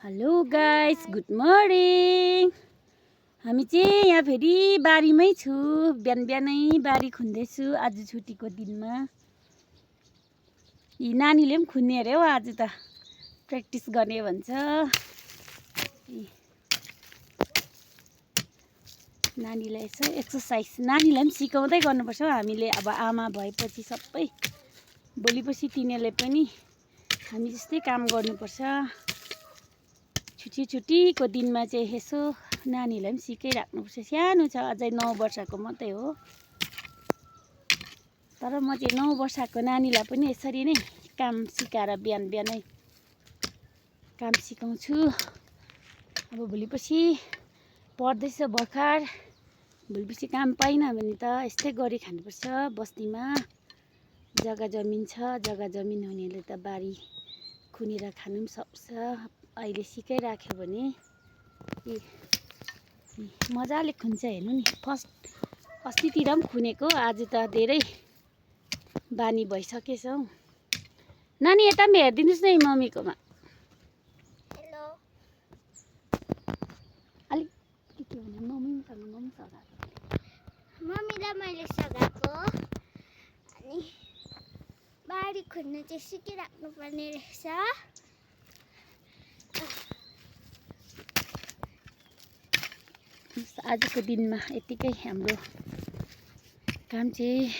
Hello guys, good morning. हामी चाहिँ यहाँ फेरि बारीमै छु। बिहान बिहानै बारी खन्दैछु आज छुट्टीको दिनमा। यी नानीले पनि खुन्ने अरे हौ, आज त प्र्याक्टिस गर्ने भन्छ। नानीलाई यसो एक्सर्साइज नानीलाई पनि सिकाउँदै गर्नुपर्छ हौ हामीले। अब आमा भएपछि सबै भोलिपछि तिनीहरूले पनि हामी जस्तै काम गर्नुपर्छ। छुट्टीको दिनमा चाहिँ यसो नानीलाई पनि सिकाइराख्नुपर्छ। सानो छ, अझै 9 वर्षको मात्रै हो। तर म चाहिँ 9 वर्षको नानीलाई पनि यसरी नै काम सिकाएर बिहान बिहानै काम सिकाउँछु। अब भोलिपछि पढ्दैछ भर्खर, भोलिपछि काम पाइनँ भने त यस्तै गरी खानुपर्छ। बस्तीमा जग्गा जमिन छ, जग्गा जमिन हुनेले त बारी खुनेर खानु पनि सक्छ। अहिले सिकाइराख्यो भने मजाले खुन्छ। हेर्नु नि, फर्स्ट अस्तितिर पनि खुनेको, आज त धेरै बानी भइसकेछ हौ। नानी यता पनि हेरिदिनुहोस् न मम्मीकोमा। हेलो। अलिक के भने मम्मीसँग पनि सघाएको। मम्मीलाई मैले सघाएको अनि बारी खन्नु चाहिँ सिकिराख्नु पर्ने रहेछ। आजको दिनमा यतिकै हाम्रो काम चाहिँ